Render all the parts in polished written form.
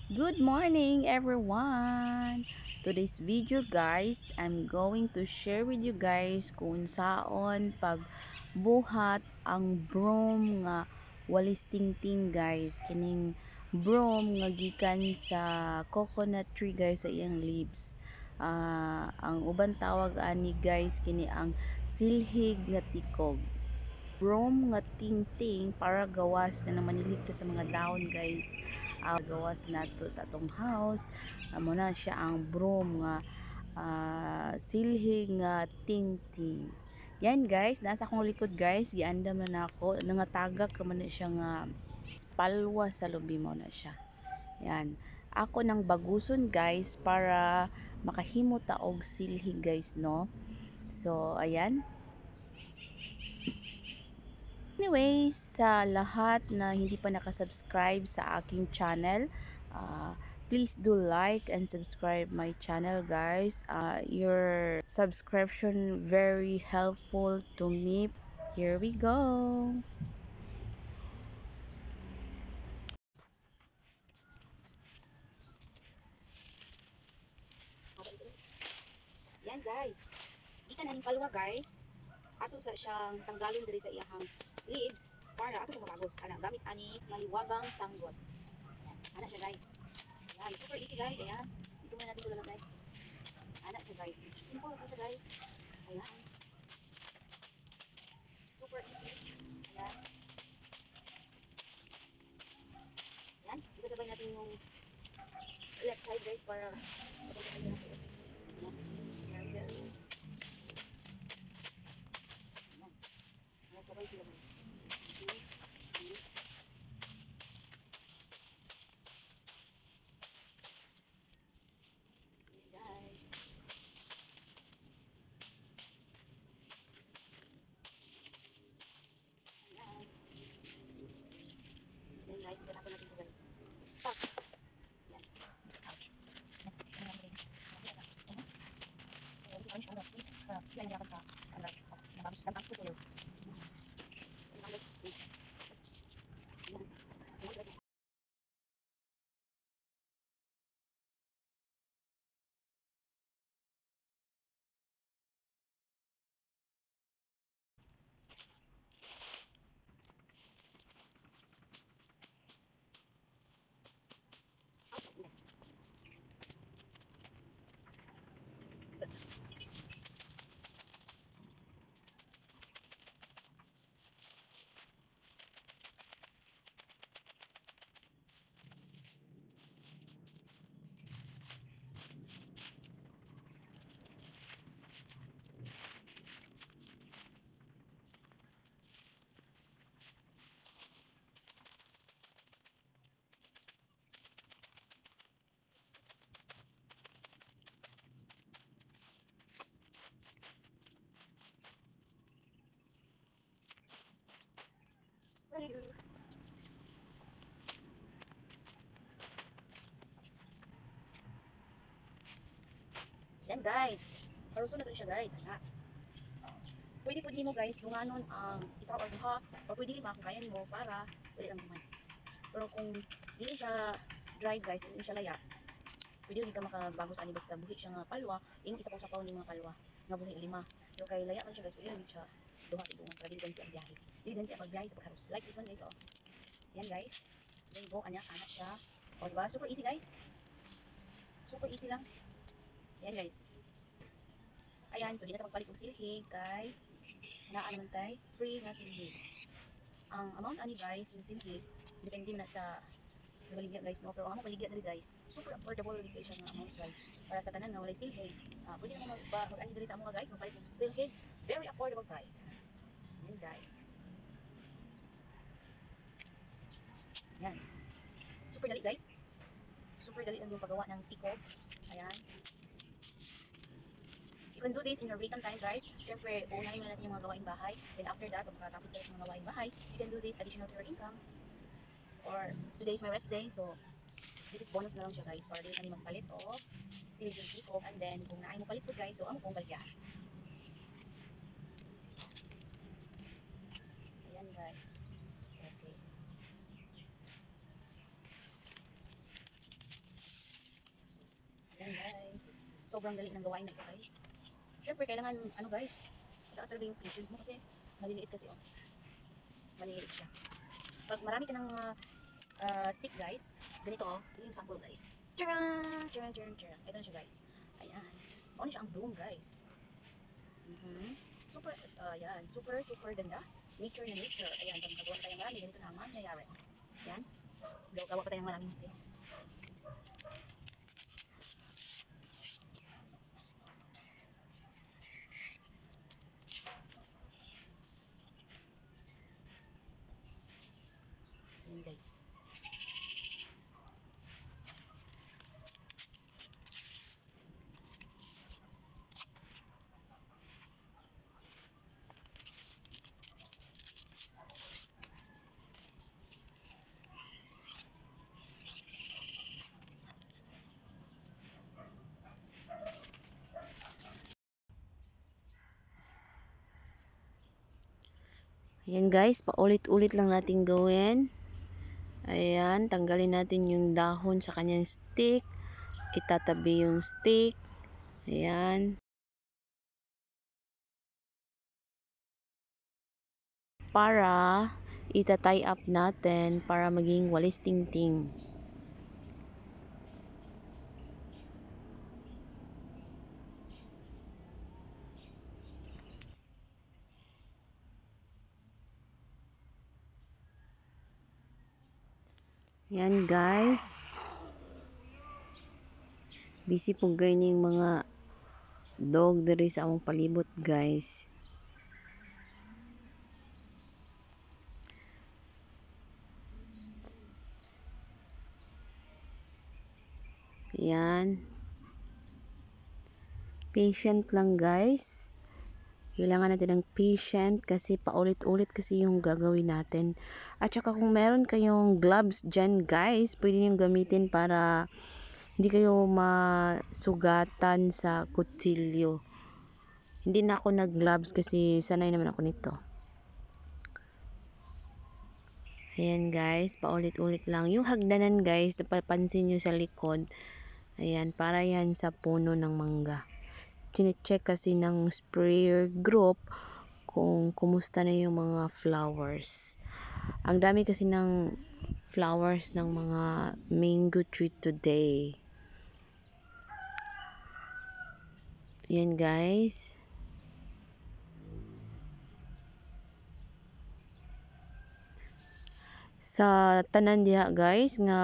Good morning everyone! Today's video guys, I'm going to share with you guys kung saon pagbuhat ang broom nga walis tingting guys. Kining broom nga gikan sa coconut tree guys sa iyang leaves. Ang uban tawag ani guys kini ang silhig nga tikog. Broom nga tingting para gawas na manilig ka sa mga dahon guys. Gawas nato sa atong house amo na siya ang broom nga silhig nga tingting. Yan guys, nasa akong likod guys, giandam na nako nangatagak ka man na siya nga palwa sa lubi mo na siya. Yan, ako nang baguson guys para makahimo ta og silhig guys no. So ayan. Anyways, sa lahat na hindi pa nakasubscribe sa aking channel, please do like and subscribe my channel guys. Your subscription very helpful to me. Here we go. Yan guys. Ika na ning palwa guys. Ato sa siyang tanggalon diri sa iyang leaves para ato sa mabagos. Ana gamit ani maliwagang tanggot. Yan. Ana siya guys. Yan, super easy guys. Ayan. Ito muna natin ito lalagay. Ana siya guys. Simple lang siya guys. Ayan. Super easy. Ayan. Ayan. Isasabay natin yung left side guys para mapagkakaya natin. Ayan. Ayan guys. Ayan. Ayan, sabay sila guys. Ayan. Ayan. Guys. Ayan. Ayan guys. Pinapo natin ito guys. Pak. Ayan. Ouch. Ayan. Ayan. Ayan. Ayan. Ayan. Ayan. Sila yung sa ano, nababos lang ang puso yun. Ayan guys. Ayan. Ayan guys. Yan guys. Karuso na to siya guys. Ana. Pwede po mo guys lunganon ang isa or duha or pwede lima kung kaya nimo para pwede lang kumain. Pero kung dili siya dry guys, dili siya laya, pwede rin ka makabagos ani basta buhi siya nga palwa, imong isa pang sapaw ni mga palwa nga buhi lima. Pero kay laya man siya guys, pwede rin siya duha idungan para dili gansi ang biyahe. Dili gansi ang pagbiyahe sa pagharus. Like this one guys oh. Yan guys. There you go, anak siya. O diba? Super easy guys. Super easy lang. Yan guys. Ayan, so di na ta magpalit og silhig kay naa naman tay free nga silhig. Ang amount ani guys yung silhig depende man na sa baligya guys no, pero ang among baligya diri guys super affordable rin kayo siya nga amount guys para sa tanan nga walay silhig. Pwede na mag-ani diri sa among guys magpalit og silhig, very affordable price. Yan guys. Yan. Super dali guys. Super dali lang yung paggawa ng tikod. Ayan. You can do this in your written time guys. Siyempre, unahin muna natin yung mga gawain bahay. Then after that, pag makatapos kayo sa mga gawain bahay, you can do this additional to your income. Or today is my rest day, so this is bonus na lang siya guys. Para din kami magpalit o silig tikog. And then, kung naay mo palit po guys, so amo pong baligyan. Ayan guys. Okay. sobrang dali ng gawain na ito guys. Syempre kailangan ano guys, mataas talaga yung patience mo kasi maliliit kasi oh. Maliliit siya. Pag marami ka ng stick guys, ganito oh, ito yung sample guys. Tcharan! Tcharan, tcharan, tcharan. Ito na siya guys. Ayan. Ano siya ang broom guys. Super, ayan. Super, super ganda. Nature na nature. Ayan, pag magagawa tayo marami, ganito na mangyayari. Ayan. Gawa pa tayo ng maraming guys. Ayan guys. Ayan guys, paulit-ulit lang natin gawin. Ayan, tanggalin natin yung dahon sa kanyang stick. Itatabi yung stick. Ayan. Para ita-tie up natin para maging walis tingting. Yan guys. Busy po gaining mga dog diri sa among palibot guys. Yan. Patient lang guys. Kailangan natin ng patient kasi paulit-ulit kasi yung gagawin natin. At saka kung meron kayong gloves dyan guys, pwede nyo gamitin para hindi kayo masugatan sa kutsilyo. Hindi na ako nag-gloves kasi sanay naman ako nito. Ayan guys, paulit-ulit lang. Yung hagdanan guys, napapansin nyo sa likod. Ayan, para yan sa puno ng mangga. Chine-check kasi ng sprayer group kung kumusta na yung mga flowers. Ang dami kasi ng flowers ng mga mango tree today. Yan guys. Sa tanan diha guys nga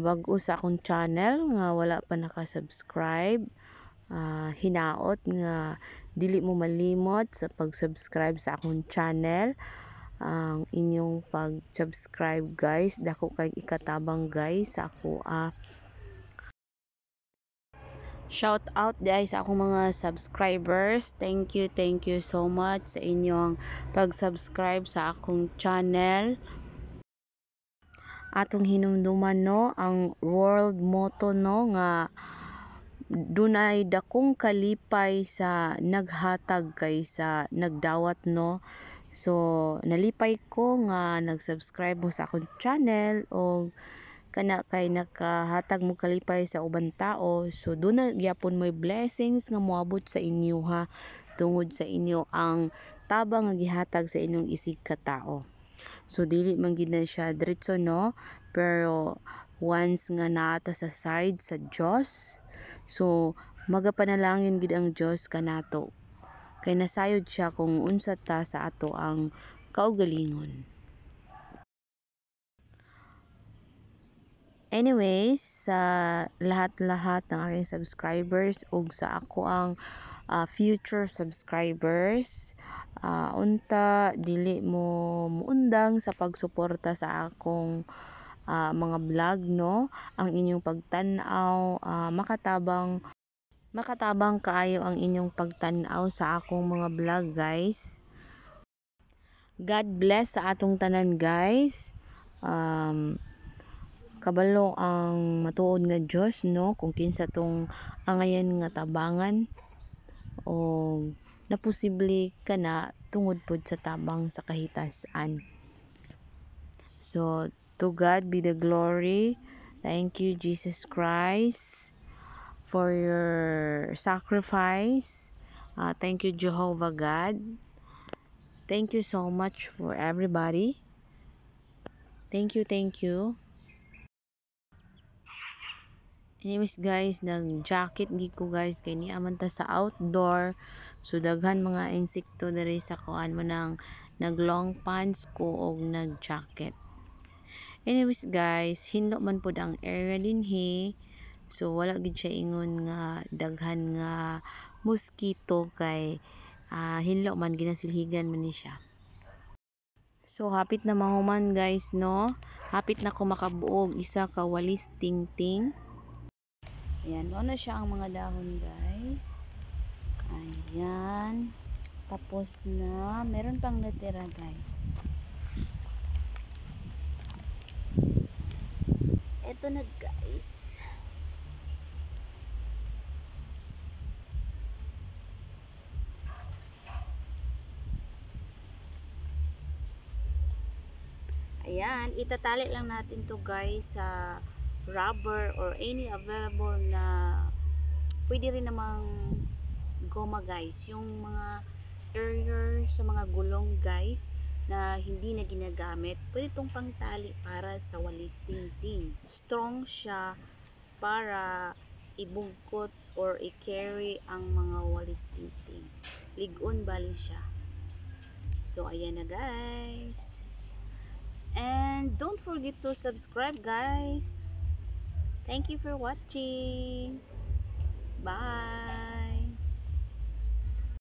bag-o sa akong channel nga wala pa naka-subscribe. Hinaot nga dili mo malimot sa pag-subscribe sa akong channel. Ang inyong pag-subscribe guys, dako kay ikatabang guys sa ako shout out guys sa akong mga subscribers. Thank you so much sa inyong pag-subscribe sa akong channel. Atong hinumduman no ang world motto no nga dunay dakong kalipay sa naghatag kaysa nagdawat no. So nalipay ko nga nag-subscribe mo sa akong channel o kana kay nakahatag mo kalipay sa ubang tao. So doon na gyapon mo'y blessings nga moabot sa inyo ha, tungod sa inyo ang tabang nga gihatag sa inyong isig ka tao. So dili man gid na siya diretso no, pero once nga naata sa side sa Dios, so magapanalangin gid ang Dios kanato kay nasayod siya kung unsa ta sa ato ang kaugalingon. Anyways, sa lahat-lahat ng aking subscribers ug sa ako ang future subscribers, unta dili mo muundang sa pagsuporta sa akong mga vlog no. Ang inyong pagtan-aw makatabang kaayo ang inyong pagtan-aw sa akong mga vlog guys. God bless sa atong tanan guys. Kabalo ang matuod nga Dios no kung kinsa tong angayan nga tabangan o naposible kana tungod pod sa tabang sa kahitasan. So to God be the glory. Thank you Jesus Christ. for your sacrifice. Thank you, Jehovah God. Thank you so much for everybody. Thank you, thank you. Anyways guys, nag-jacket gi ko guys kay ni aman ta sa outdoor. So daghan mga insekto diri sa kuan mo nang nag-long pants ko og nag-jacket. Anyways guys, hinlo man pud ang area dinhi. So wala gid siya ingon nga daghan nga mosquito kay hinlo man ginasilhigan man ni siya. So hapit na mahuman guys no. Hapit na ko makabuog isa ka walis tingting. Ayan, ano siya ang mga dahon guys. Ayan. Tapos na, meron pang natira guys. Eto na guys. Ayan, itatali lang natin to guys sa rubber or any available na pwede rin namang goma guys. Yung mga carrier sa mga gulong guys na hindi na ginagamit, pwede itong pangtali para sa walis tingting. Strong siya para ibungkot or i-carry ang mga walis tingting. Ligon bali siya. So ayan na guys. And don't forget to subscribe guys. Thank you for watching. Bye.